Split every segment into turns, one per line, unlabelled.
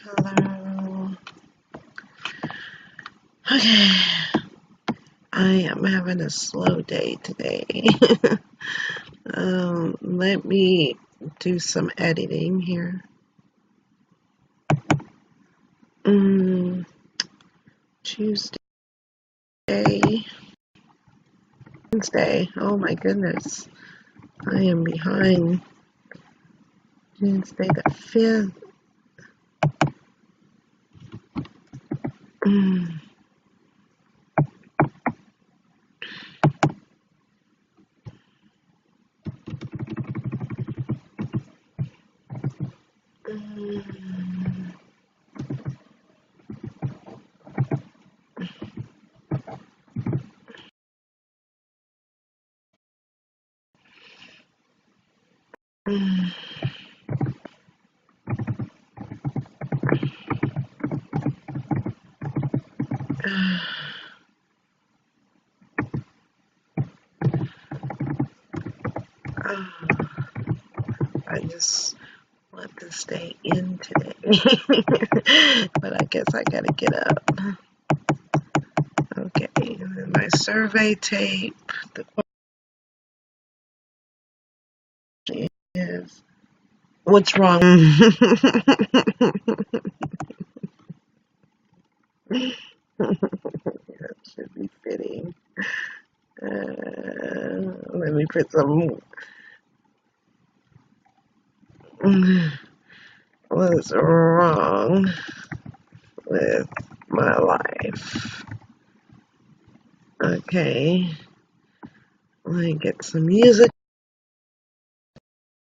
Hello. Okay, I am having a slow day today. Let me do some editing here. Tuesday, Wednesday. Oh my goodness, I am behind. Wednesday the 5th. Mm. Mm. Mm. I just want to stay in today, but I guess I gotta get up. Okay, and then my survey tape. The question is, what's wrong? That should be fitting. Let me put some. What's wrong with my life? Okay, let me get some music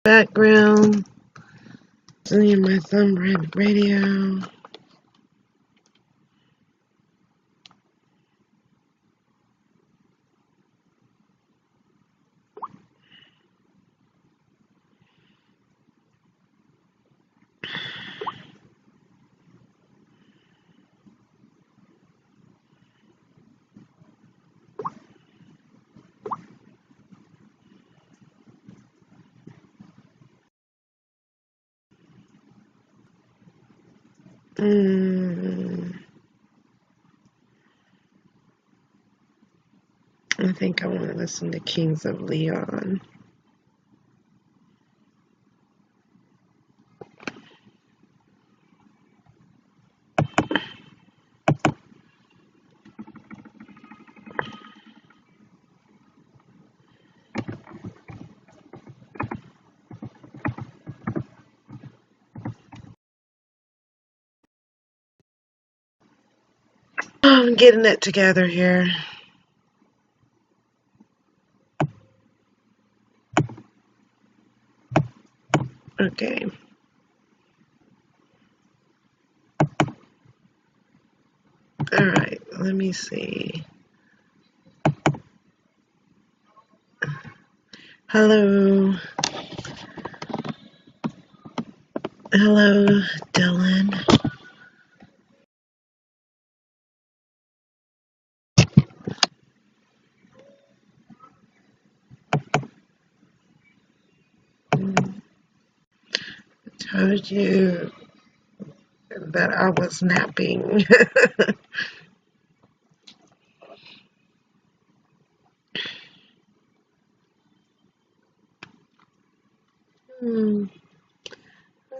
background. See my thumbprint radio. I think I want to listen to Kings of Leon. I'm getting it together here. Okay. All right. Let me see. Hello. Hello, Dylan. I told you that I was napping.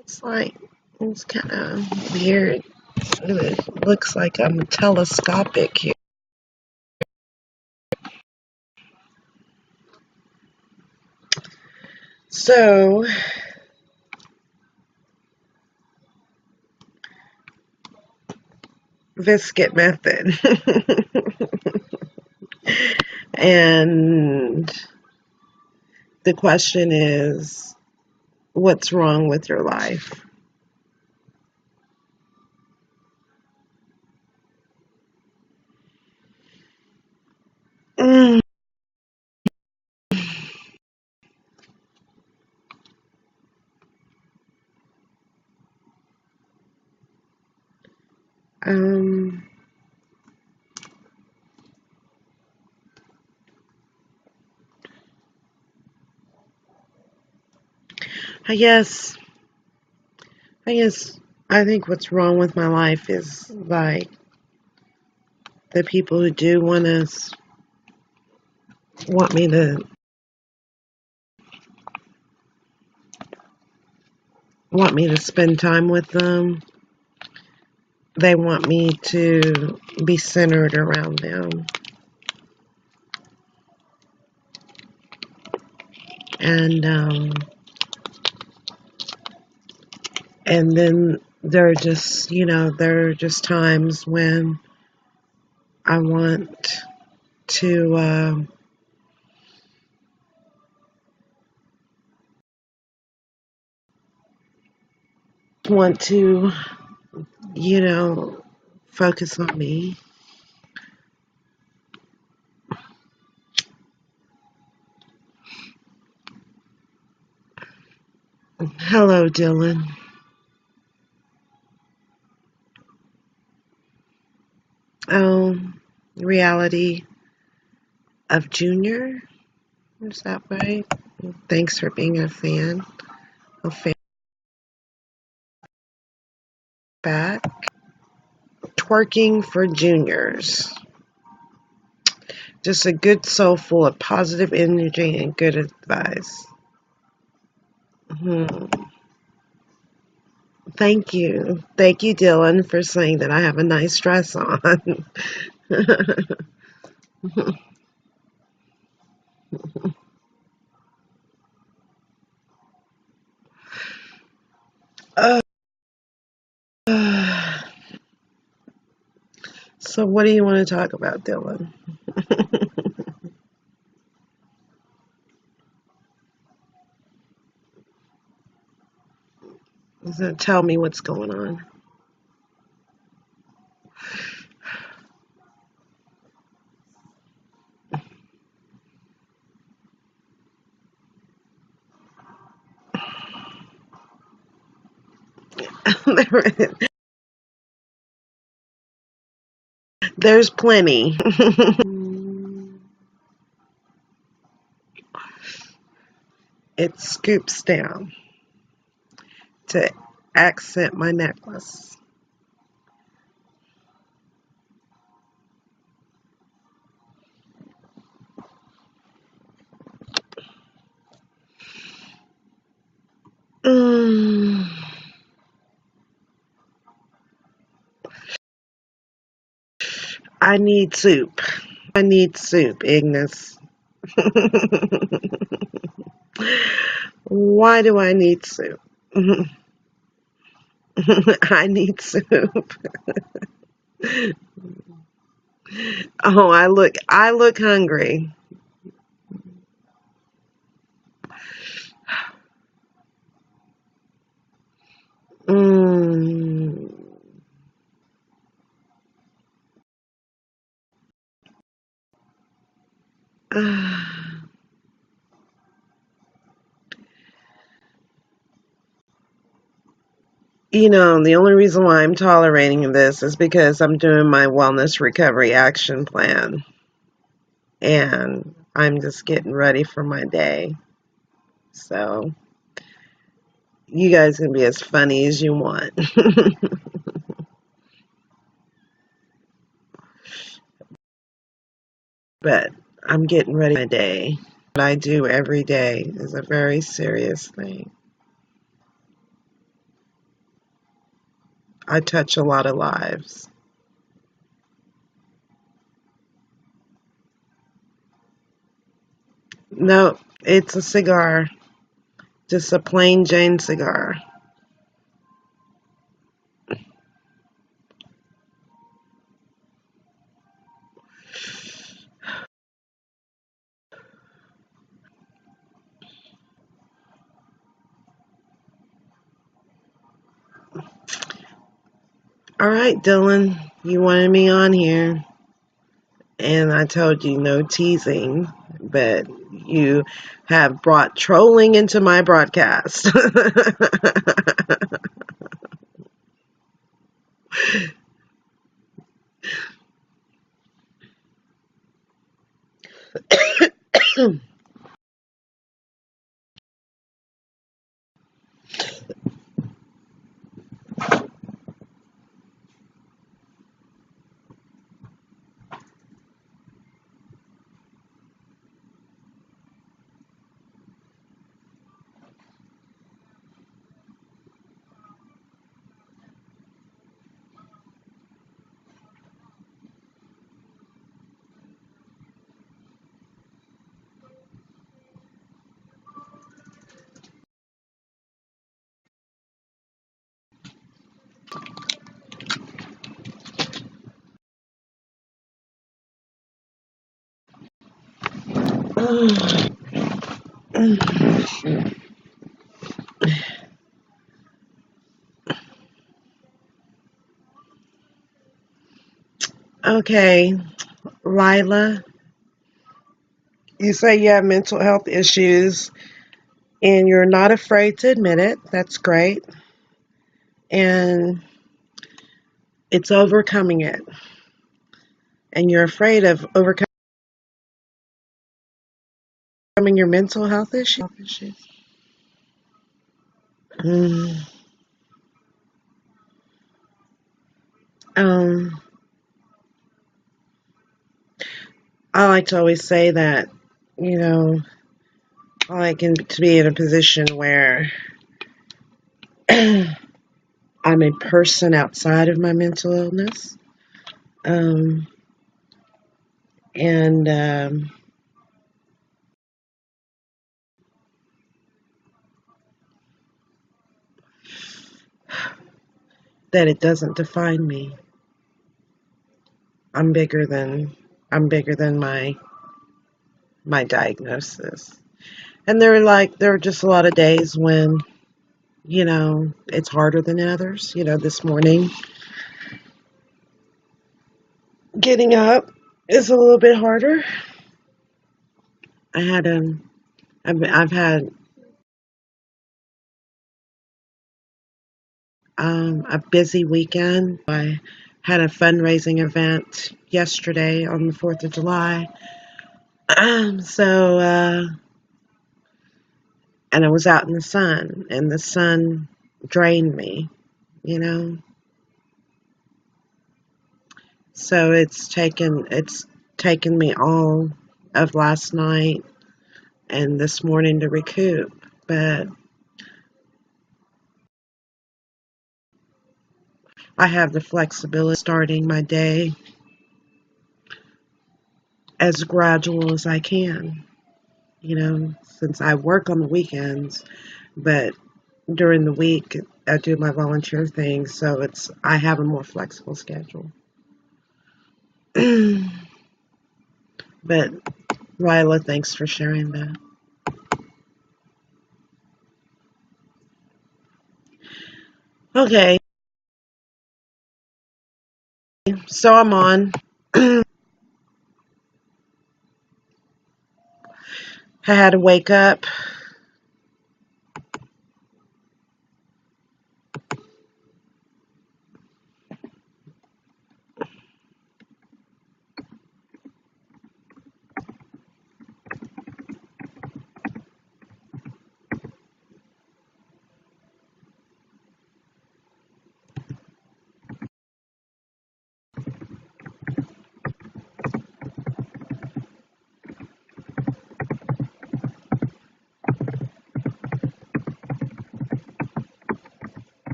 It's like, it's kind of weird. It looks like I'm telescopic here. So, viscid method. And the question is, what's wrong with your life? Mm. Um, I guess I think what's wrong with my life is like the people who do want me to spend time with them. They want me to be centered around them. And then there are just, there are just times when I to want to, you know, focus on me. Hello, Dylan. Oh, reality of Junior. Is that right? Thanks for being a fan. A fan back. Twerking for juniors. Just a good soul full of positive energy and good advice. Thank you. Thank you, Dylan, for saying that I have a nice dress on. uh, so what do you want to talk about, Dylan? So tell me what's going on. There's plenty. It scoops down to accent my necklace. Mm, I need soup. I need soup, Ignis. Why do I need soup? I need soup. Oh, I look hungry. Mm. The only reason why I'm tolerating this is because I'm doing my wellness recovery action plan. And I'm just getting ready for my day. So you guys can be as funny as you want. But I'm getting ready for my day. What I do every day is a very serious thing. I touch a lot of lives. No, it's a cigar. Just a plain Jane cigar. All right, Dylan, you wanted me on here, and I told you no teasing, but you have brought trolling into my broadcast. Okay, Lila, you say you have mental health issues and you're not afraid to admit it. That's great. And it's overcoming it. And you're afraid of overcoming your mental health issues. Mm, um, I like to always say that, you know, I like to be in a position where I'm a person outside of my mental illness. Um, and that it doesn't define me. I'm bigger than my diagnosis. And there are just a lot of days when, it's harder than others. This morning getting up is a little bit harder. I had I've had a busy weekend. I had a fundraising event yesterday on the 4th of July. And I was out in the sun, and the sun drained me, you know. So it's taken me all of last night and this morning to recoup. But I have the flexibility starting my day as gradual as I can, since I work on the weekends, but during the week I do my volunteer thing, so I have a more flexible schedule. But Lila, thanks for sharing that. Okay, so I'm on. I had to wake up.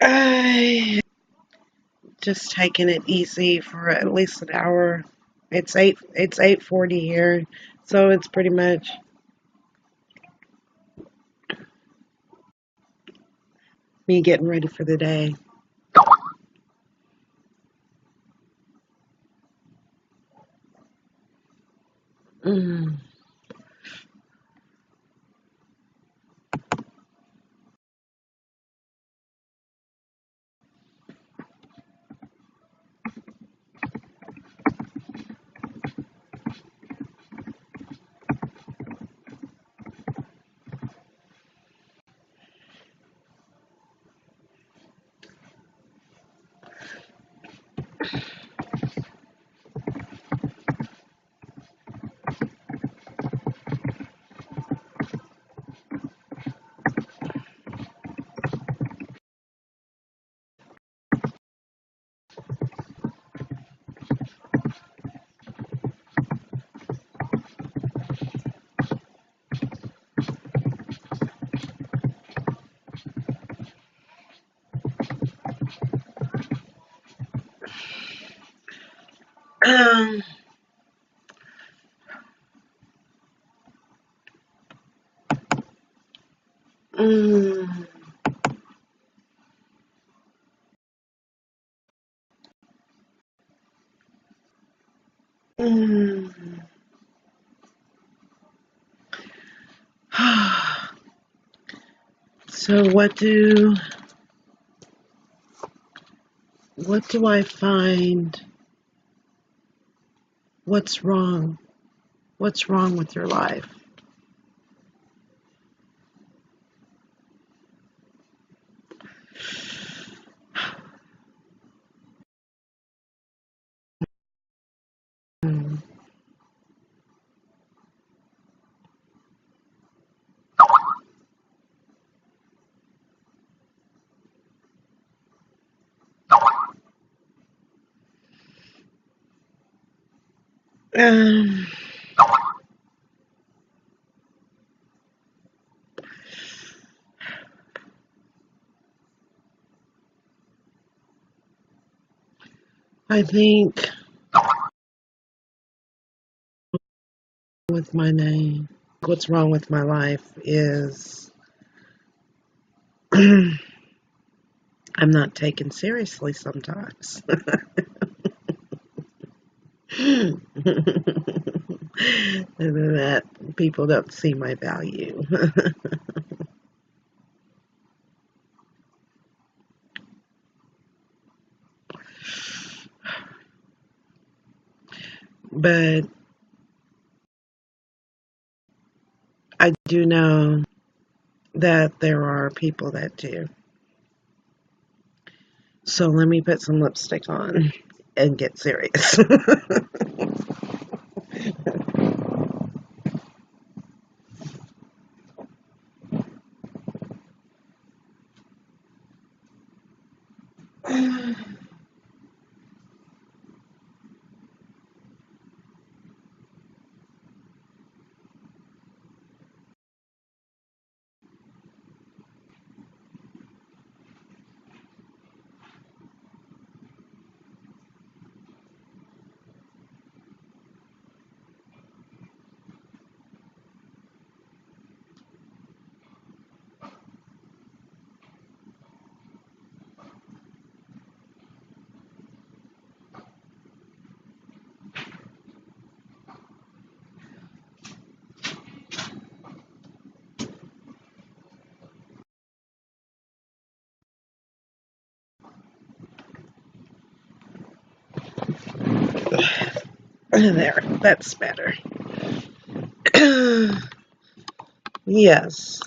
I just taking it easy for at least an hour. It's 8:40 here, so it's pretty much me getting ready for the day. Mm. mm, mm. So what do I find? What's wrong? What's wrong with your life? Mm. Um, I think with my name, what's wrong with my life is I'm not taken seriously sometimes. And that people don't see my value. But I do know that there are people that do. So let me put some lipstick on and get serious. There, that's better. Yes.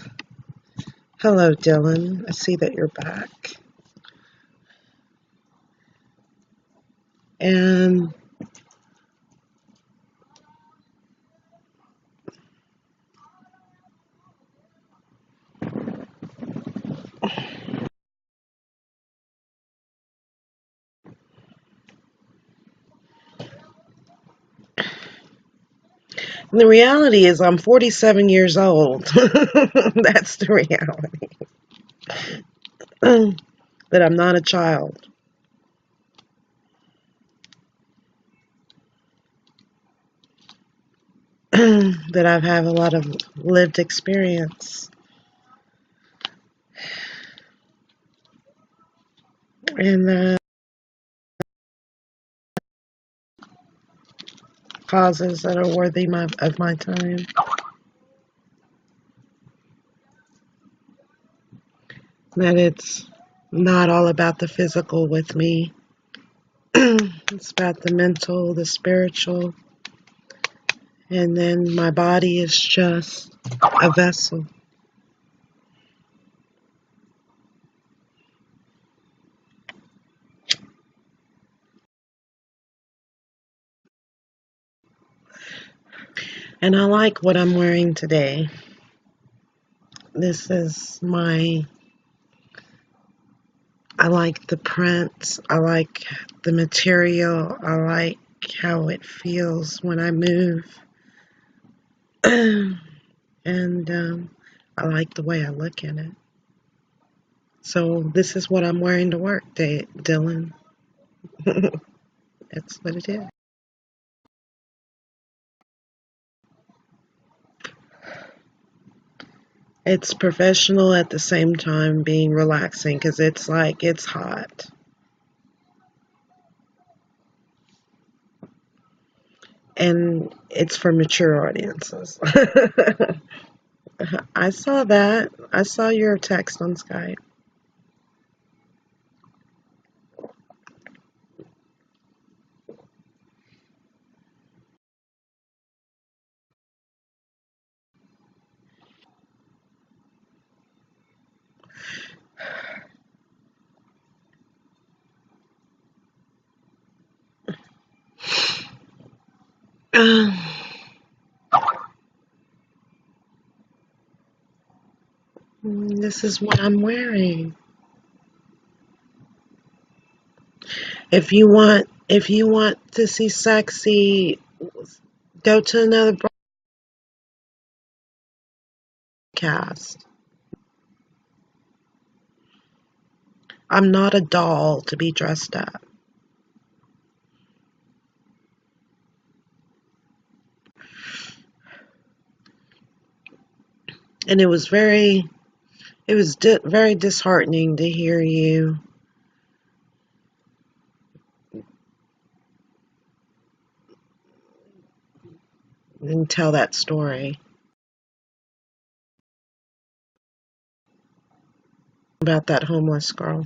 Hello, Dylan. I see that you're back. And the reality is, I'm 47 years old. That's the reality. That I'm not a child. That I've had a lot of lived experience. And causes that are worthy of my time. That it's not all about the physical with me. It's about the mental, the spiritual, and then my body is just a vessel. And I like what I'm wearing today. This is I like the prints, I like the material, I like how it feels when I move. And I like the way I look in it. So this is what I'm wearing to work, Dylan. That's what it is. It's professional at the same time being relaxing because it's like it's hot. And it's for mature audiences. I saw that. I saw your text on Skype. This is what I'm wearing. If you want to see sexy, go to another broadcast. I'm not a doll to be dressed up. And it was very disheartening to hear you and tell that story about that homeless girl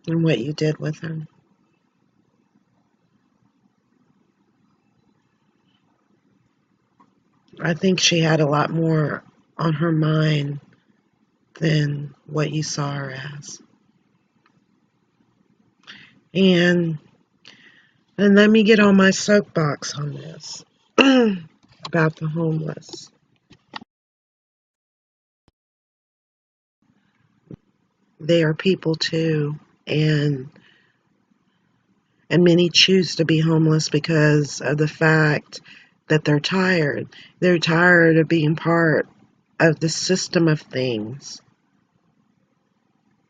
and what you did with her. I think she had a lot more on her mind than what you saw her as. And let me get on my soapbox on this about the homeless. They are people too, and many choose to be homeless because of the fact that they're tired. They're tired of being part of the system of things,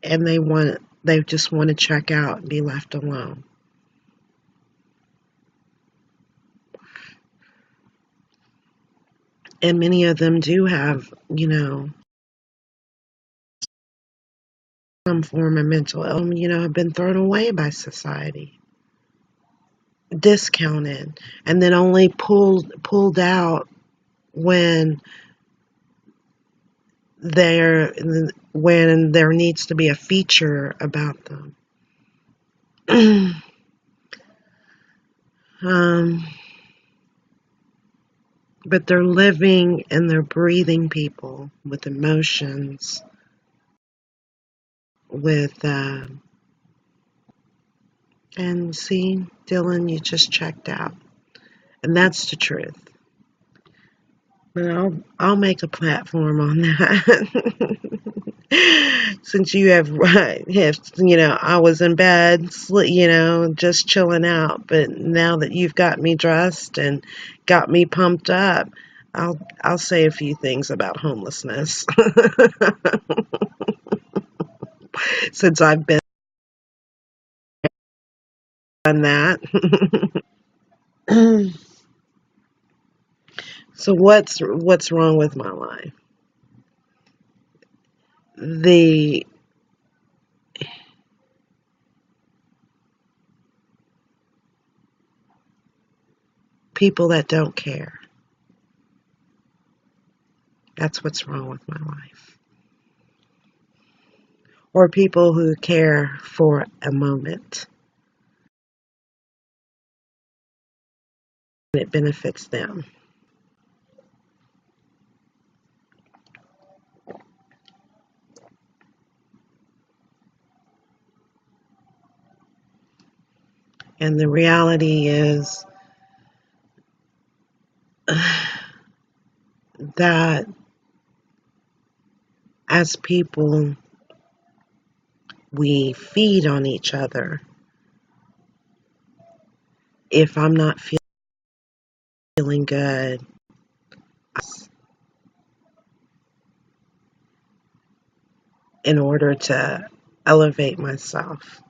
and they just want to check out and be left alone. And many of them do have, some form of mental illness, have been thrown away by society, discounted, and then only pulled out when there when there needs to be a feature about them. um, but they're living and they're breathing people with emotions, with and see, Dylan, you just checked out, and that's the truth. But I'll make a platform on that. Since you have, I was in bed, just chilling out. But now that you've got me dressed and got me pumped up, I'll say a few things about homelessness. Since I've been on that. So what's wrong with my life? The people that don't care. That's what's wrong with my life. Or people who care for a moment. It benefits them. And the reality is that as people, we feed on each other. If I'm not feeling good, in order to elevate myself.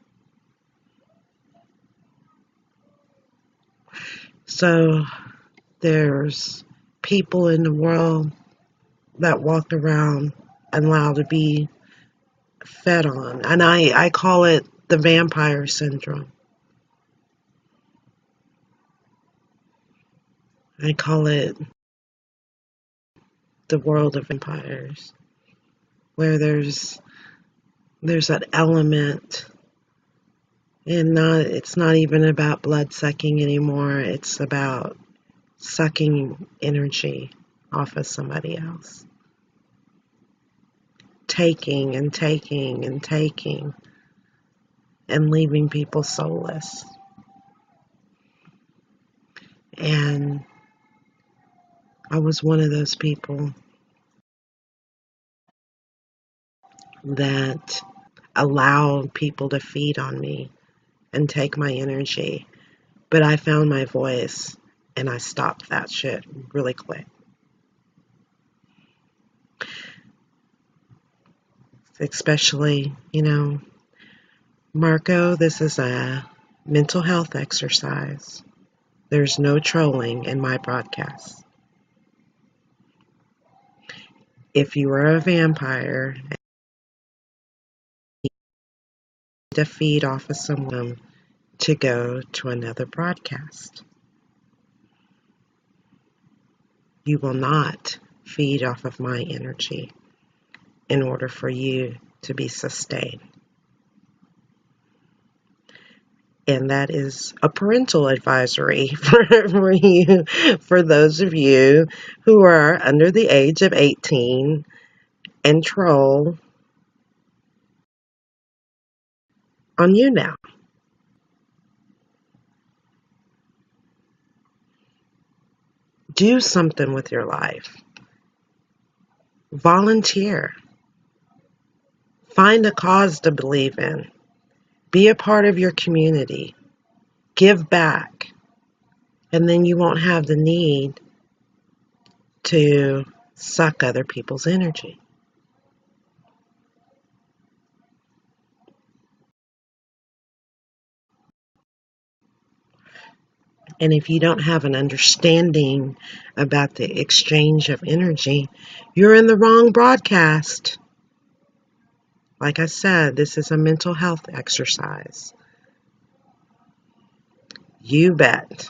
So there's people in the world that walked around and allowed to be fed on. And I call it the vampire syndrome. I call it the world of vampires, where there's that element, and it's not even about blood sucking anymore. It's about sucking energy off of somebody else. Taking and taking and taking and leaving people soulless. And I was one of those people that allowed people to feed on me and take my energy. But I found my voice and I stopped that shit really quick. Especially, Marco, this is a mental health exercise. There's no trolling in my broadcast. If you are a vampire and need to feed off of someone, to go to another broadcast. You will not feed off of my energy in order for you to be sustained. And that is a parental advisory for you, for those of you who are under the age of 18 and troll on YouNow. Do something with your life. Volunteer. Find a cause to believe in. Be a part of your community. Give back. And then you won't have the need to suck other people's energy. And if you don't have an understanding about the exchange of energy, you're in the wrong broadcast. Like I said, this is a mental health exercise. You bet.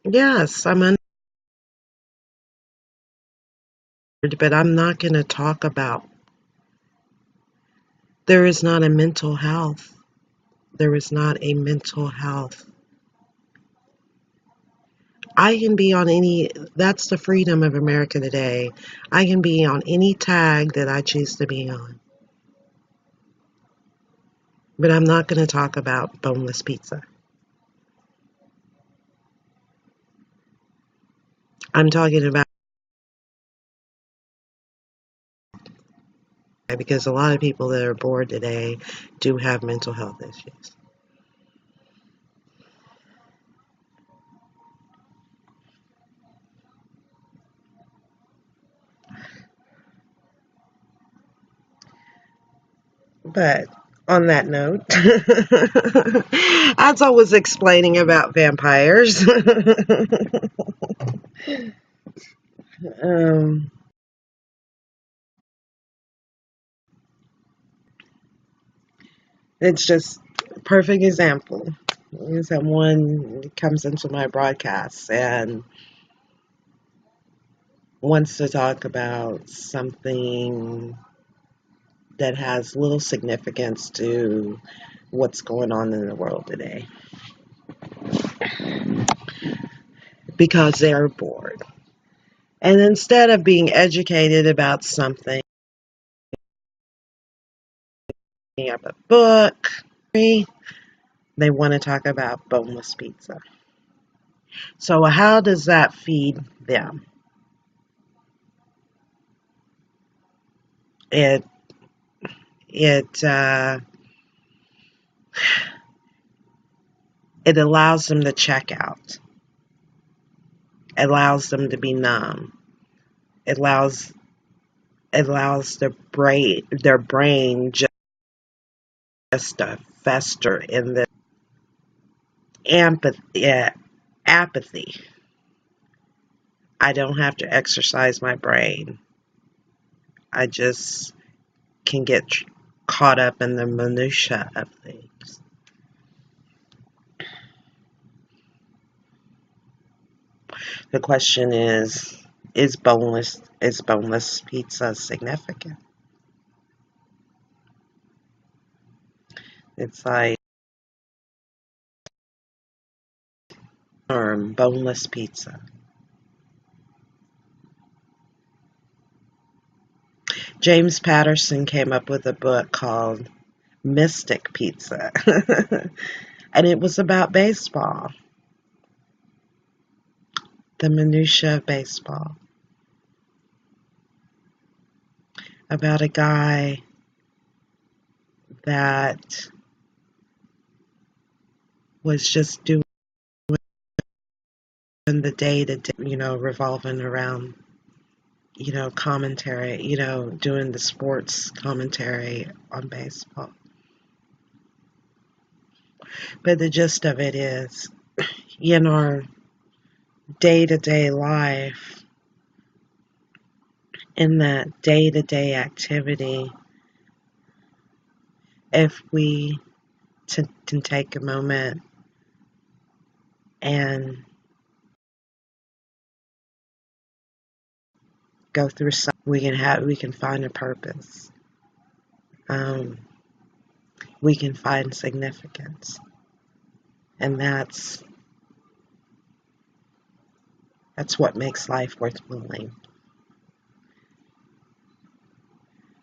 Yes, I'm under, but I'm not going to talk about. There is not a mental health. There is not a mental health. I can be on any, that's the freedom of America today. I can be on any tag that I choose to be on. But I'm not going to talk about boneless pizza. I'm talking about, because a lot of people that are bored today do have mental health issues. But on that note, as I was explaining about vampires, um, it's just a perfect example. Someone comes into my broadcast and wants to talk about something that has little significance to what's going on in the world today, because they're bored. And instead of being educated about something, up a book, they want to talk about boneless pizza. So how does that feed them? It it uh, it allows them to check out. It allows them to be numb. It allows their brain just just fester in the apathy. I don't have to exercise my brain. I just can get caught up in the minutia of things. The question is boneless pizza significant? It's like boneless pizza. James Patterson came up with a book called Mystic Pizza. And it was about baseball, the minutia of baseball. About a guy that was just doing the day to day, revolving around, commentary, doing the sports commentary on baseball. But the gist of it is, in our day to day life, in that day to day activity, if we can take a moment and go through something, we can find a purpose. We can find significance, and that's what makes life worth living.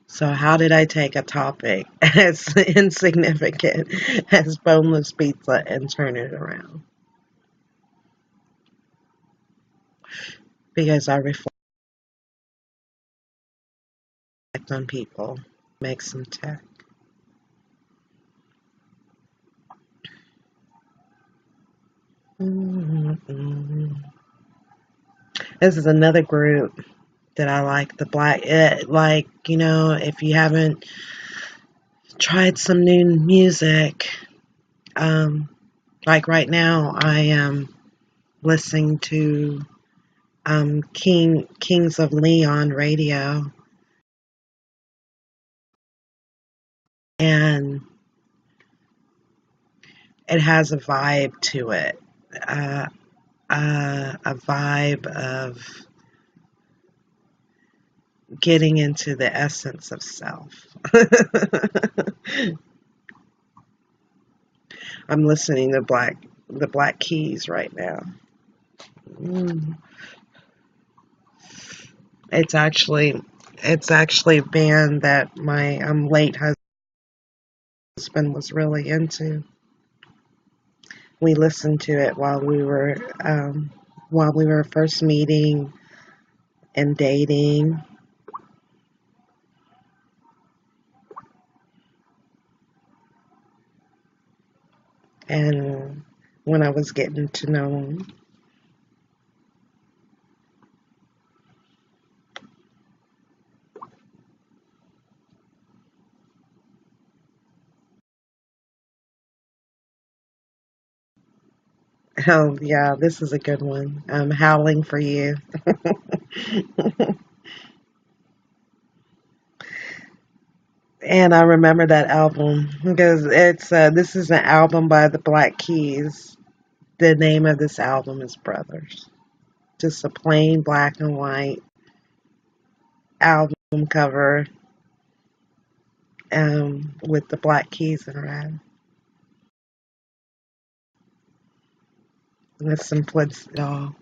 So how did I take a topic as insignificant as boneless pizza and turn it around? Because I reflect on people, make some tech. This is another group that I like, the Black, if you haven't tried some new music, like right now I am listening to Kings of Leon radio, and it has a vibe to it, a vibe of getting into the essence of self. I'm listening to the Black Keys right now. It's actually a band that my late husband was really into. We listened to it while we were first meeting and dating. And when I was getting to know him. Oh, yeah, this is a good one. Howling for You. And I remember that album because this is an album by the Black Keys. The name of this album is Brothers. Just a plain black and white album cover with the Black Keys in red. With some Flintstones.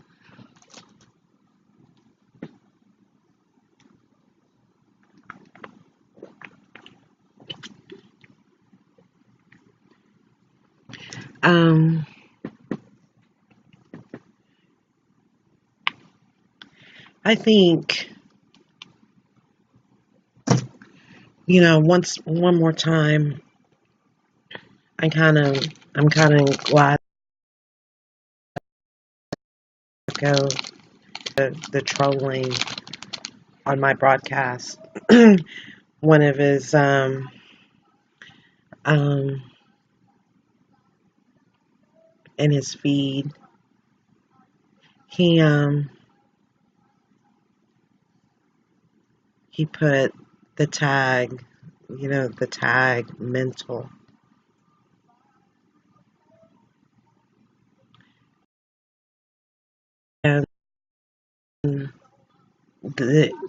I think, one more time, I'm kind of glad to go the trolling on my broadcast. One of his um, in his feed. He he put the tag, the tag mental. And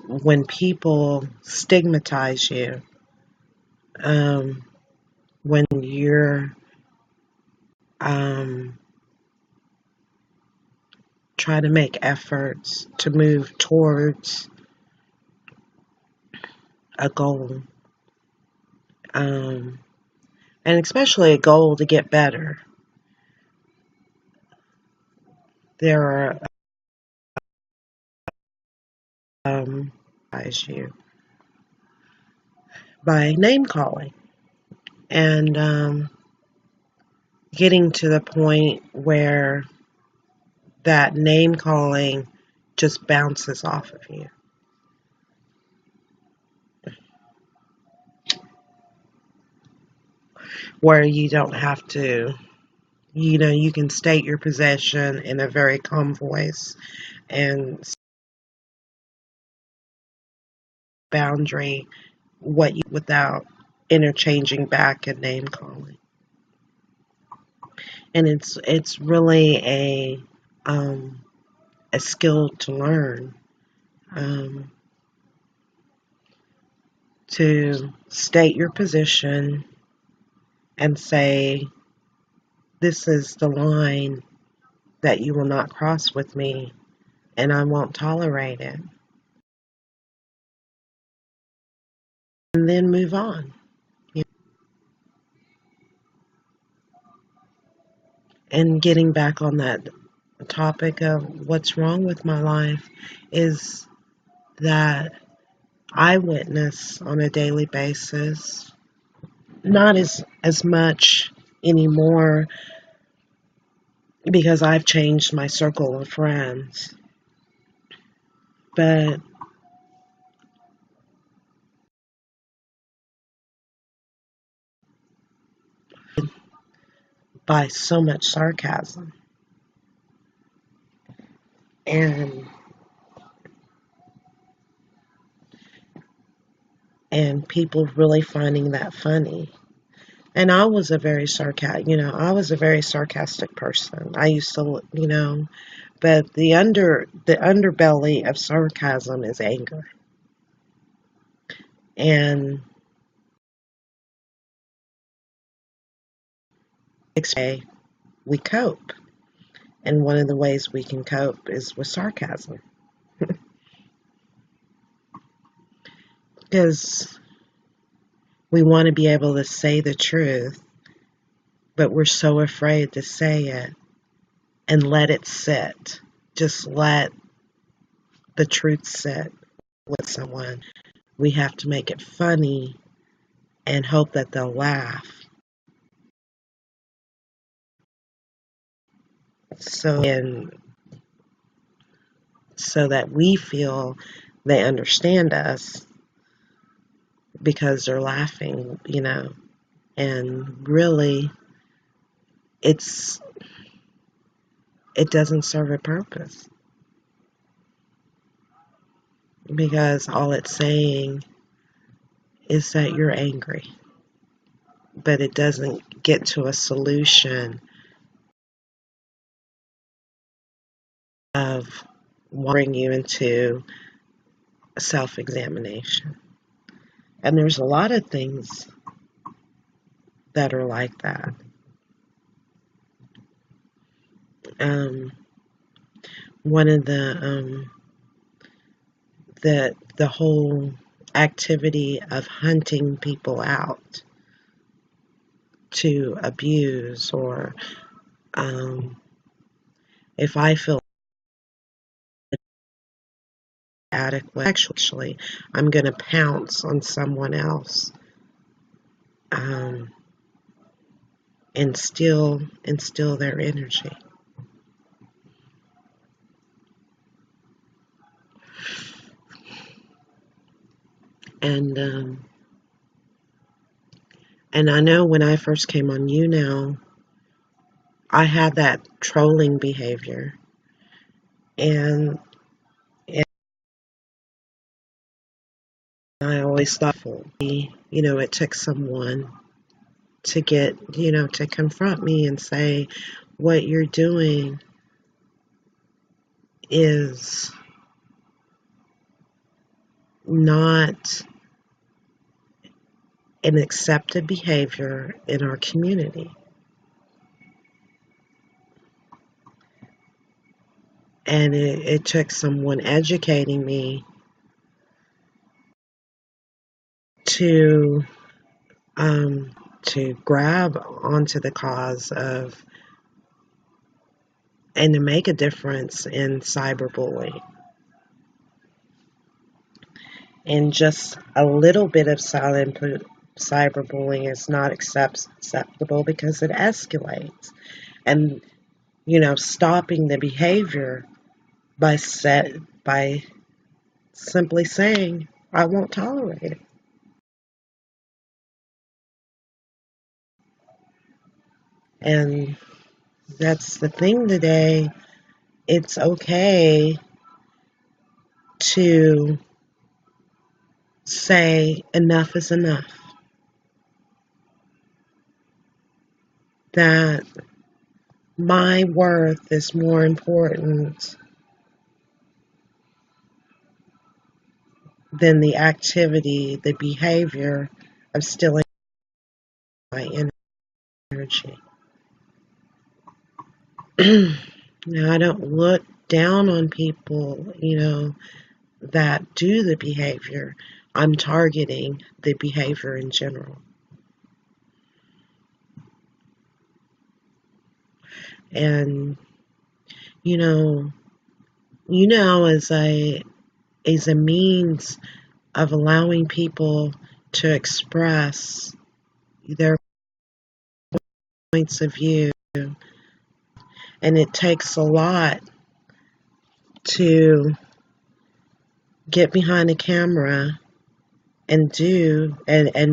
when people stigmatize you, um, when you're um, trying to make efforts to move towards a goal, um, and especially a goal to get better, there are as you by name calling and getting to the point where that name calling just bounces off of you. Where you don't have to, you can state your position in a very calm voice and boundary what you without interchanging back and name calling. And it's really a skill to learn, um, to state your position and say, this is the line that you will not cross with me, and I won't tolerate it. And then move on. And getting back on that topic of what's wrong with my life is that I witness on a daily basis, not as much anymore because I've changed my circle of friends, but by so much sarcasm and people really finding that funny. And I was a very sarcastic person. I used to, but the underbelly of sarcasm is anger. And we cope. And one of the ways we can cope is with sarcasm. Because we want to be able to say the truth, but we're so afraid to say it and let it sit. Just let the truth sit with someone. We have to make it funny and hope that they'll laugh. So that we feel they understand us because they're laughing, and really it doesn't serve a purpose because all it's saying is that you're angry, but it doesn't get to a solution of bring you into self-examination. And there's a lot of things that are like that. Um, one of the whole activity of hunting people out to abuse, or if I feel adequate, actually, I'm going to pounce on someone else, um, and instill their energy. And And I know when I first came on YouNow, I had that trolling behavior. And, and I always thought, it took someone to to confront me and say, what you're doing is not an accepted behavior in our community. And it took someone educating me to to grab onto the cause of and to make a difference in cyberbullying. And just a little bit of silent cyberbullying is not acceptable because it escalates. And stopping the behavior by simply saying, I won't tolerate it. And that's the thing today. It's okay to say enough is enough. That my worth is more important than the activity, the behavior of stealing my energy. Now, I don't look down on people, that do the behavior. I'm targeting the behavior in general. And, as a means of allowing people to express their points of view. And it takes a lot to get behind a camera and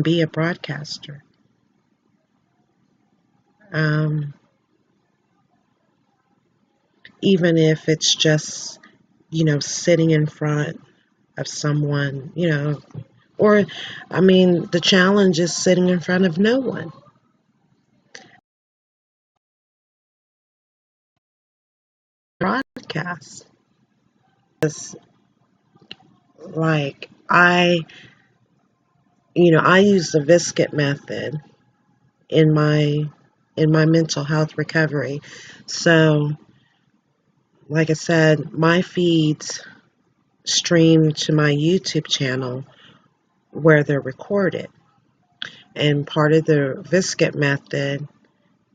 be a broadcaster. Even if it's just, sitting in front of someone, or, the challenge is sitting in front of no one. Broadcast. It's like I use the Viscit method in my mental health recovery. So, like I said, my feeds stream to my YouTube channel where they're recorded. And part of the Viscit method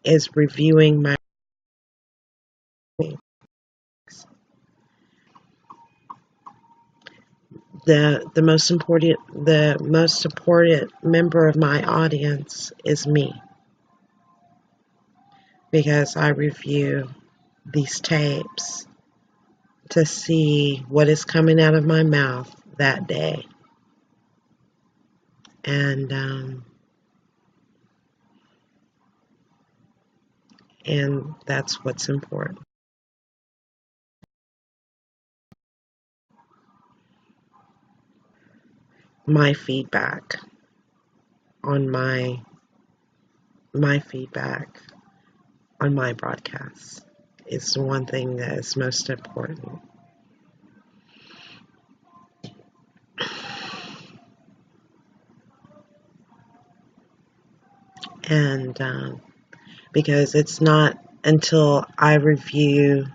is reviewing my the most supported member of my audience is me, because I review these tapes to see what is coming out of my mouth that day. And that's what's important. My feedback on my feedback on my broadcasts is the one thing that is most important. And because it's not until I review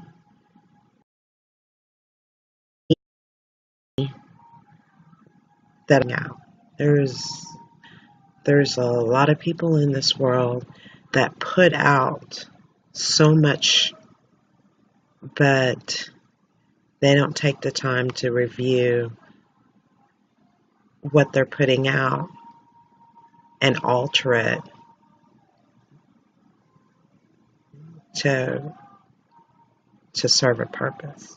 that out. There's a lot of people in this world that put out so much, but they don't take the time to review what they're putting out and alter it to serve a purpose.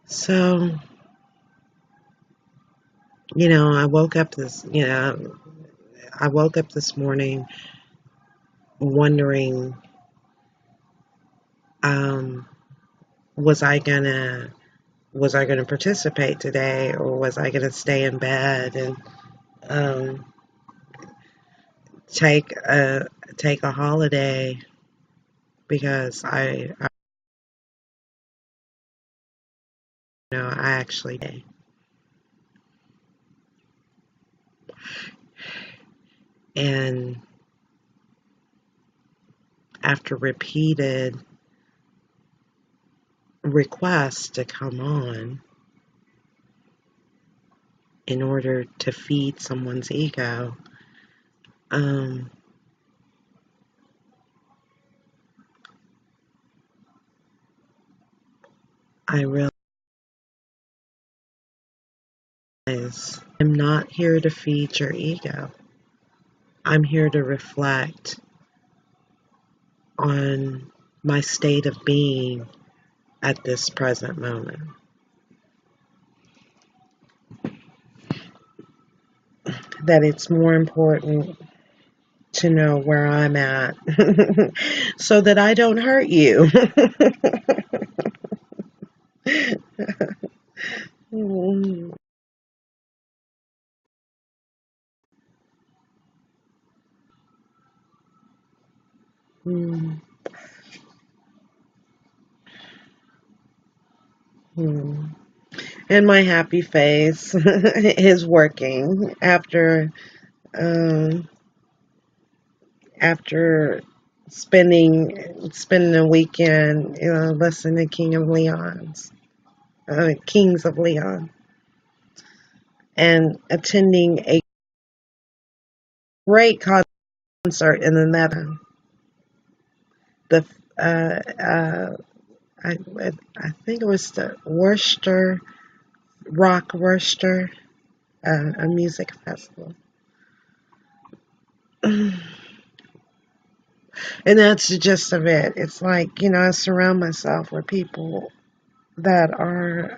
So I woke up this morning wondering, um, was I gonna participate today, or was I gonna stay in bed and um, take a holiday because I actually did. And after repeated requests to come on in order to feed someone's ego, um, I realized I'm not here to feed your ego. I'm here to reflect on my state of being at this present moment. That it's more important to know where I'm at so that I don't hurt you. Mm. Mm. And my happy face is working um, after spending a weekend, listening to Kings of Leon, and attending a great concert in the Netherlands. The I I think it was the Worcester, a music festival. And that's the gist of it. It's like, I surround myself with people that are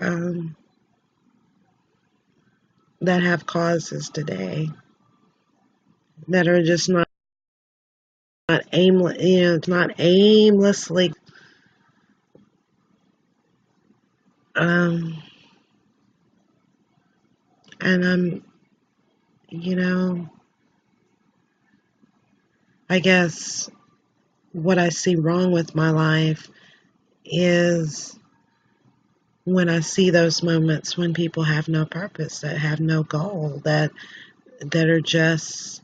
that have causes today, that are just not aimlessly um and you know, I guess what I see wrong with my life is when I see those moments when people have no purpose, that have no goal, that are just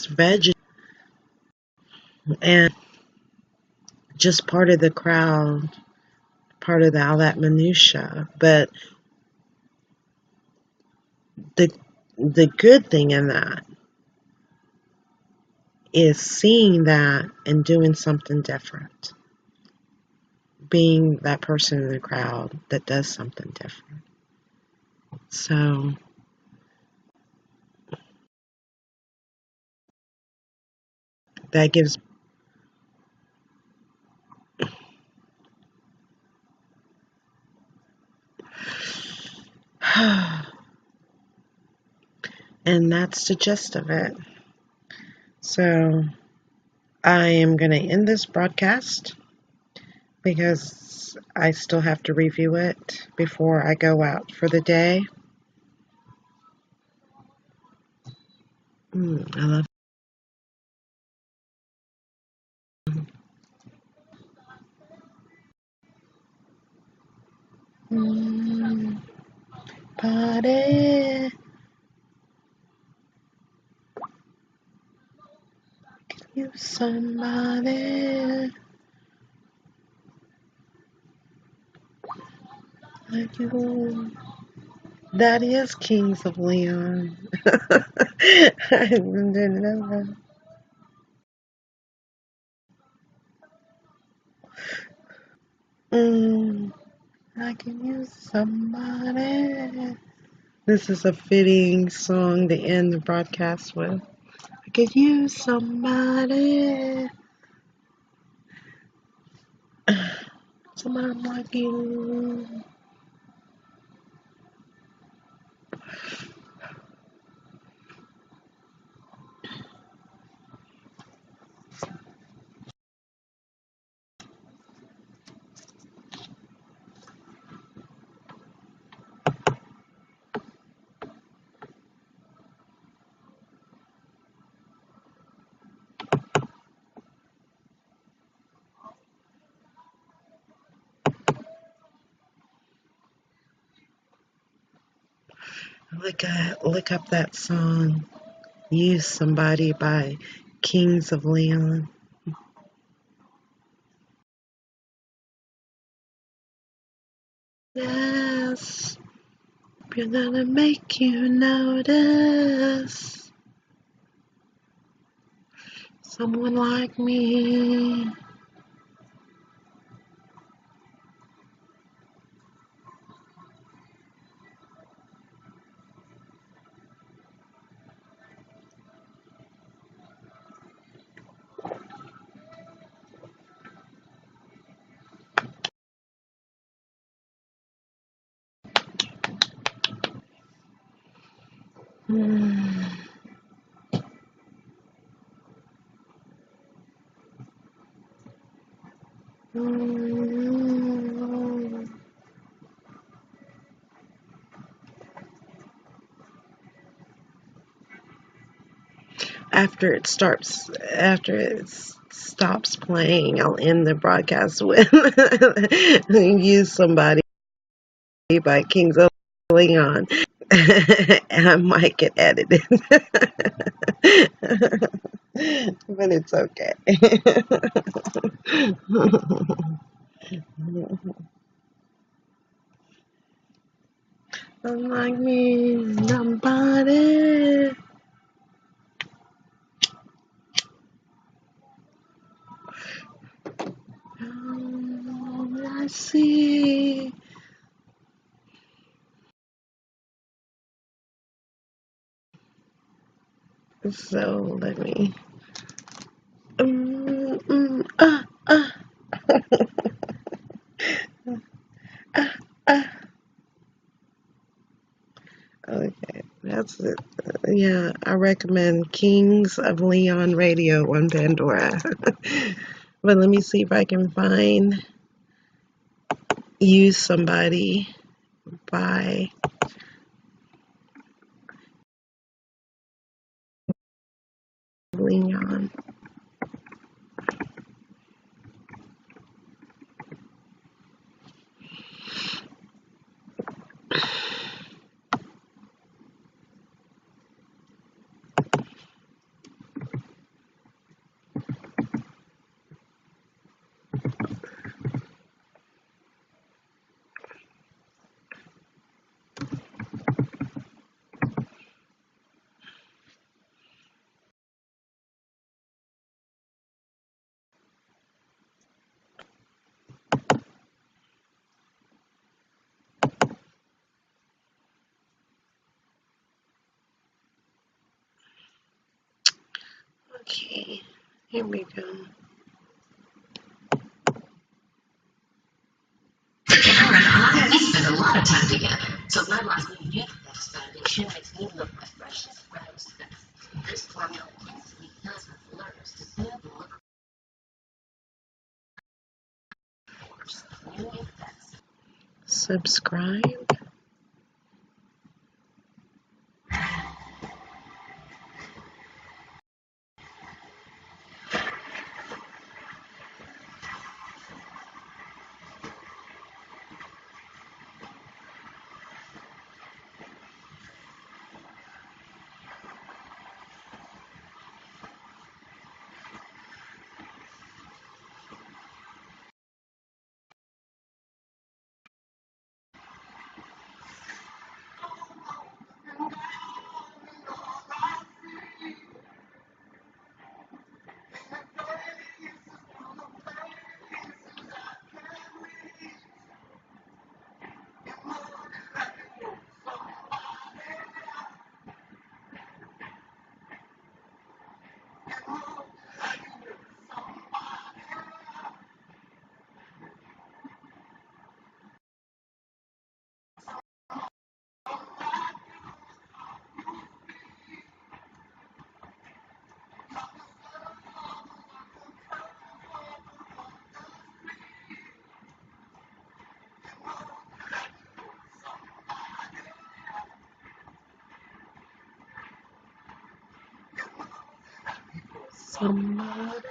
veg and just part of the crowd, part of all that minutia. But the the good thing in that is seeing that and doing something different, being that person in the crowd that does something different. So that gives and that's the gist of it. So I am going to end this broadcast because I still have to review it before I go out for the day. I love party. You somebody like you. That is Kings of Leon. I didn't know that. I can use somebody. This is a fitting song to end the broadcast with. I could use somebody. Someone like you. Look up that song, Use Somebody by Kings of Leon. Yes, we're gonna make you notice. Someone like me. After it stops playing, I'll end the broadcast with Use Somebody by Kings of Leon. And I might get edited. But it's okay. Unlike me, nobody. I see. So let me. Mm, mm, ah, ah, ah, ah. Okay, that's it. Yeah, I recommend Kings of Leon Radio on Pandora. But let me see if I can find Use Somebody by Leon. Okay, here we go.
Karen and I, we spend a lot of time together, so my wife's new youth foundation makes me look my freshest rose best. This formula instantly fills with letters to soothe and look course. New youth best.
Subscribe. somebody.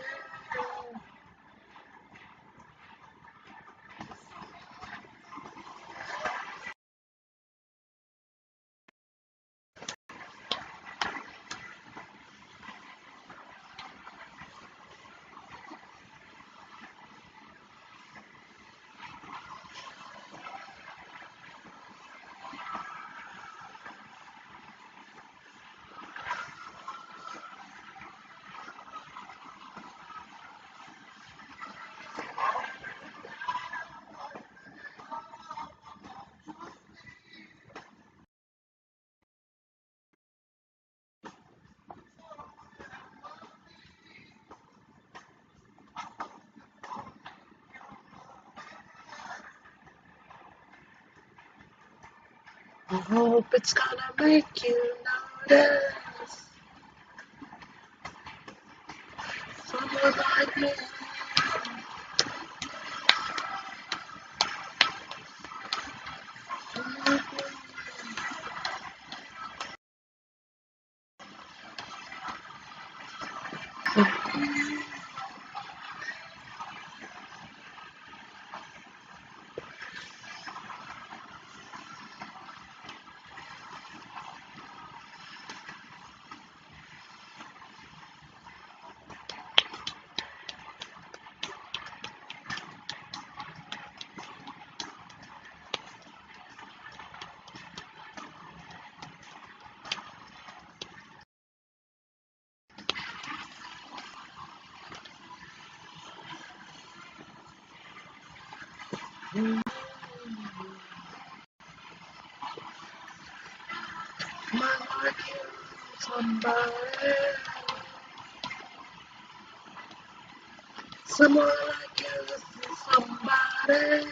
I hope it's gonna make you notice someone like me. Someone like you, somebody. Someone like you, somebody.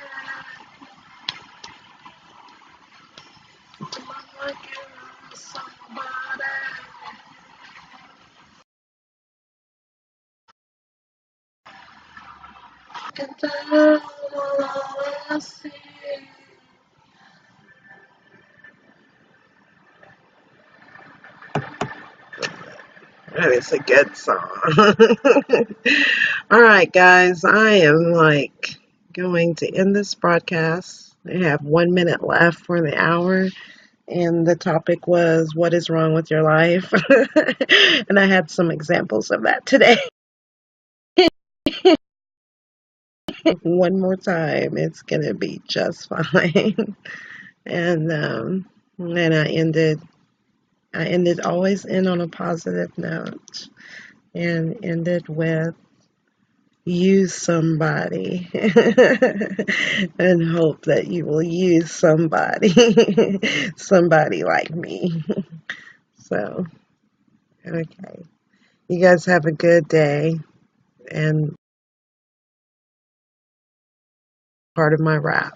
Someone like you, somebody. Can tell all I see. That is a good song. All right, guys, I am going to end this broadcast. I have 1 minute left for the hour, and the topic was what is wrong with your life? And I had some examples of that today. One more time, it's gonna be just fine. And I always end on a positive note, and ended with use somebody and hope that you will use somebody, somebody like me. So, okay. You guys have a good day, and part of my rap.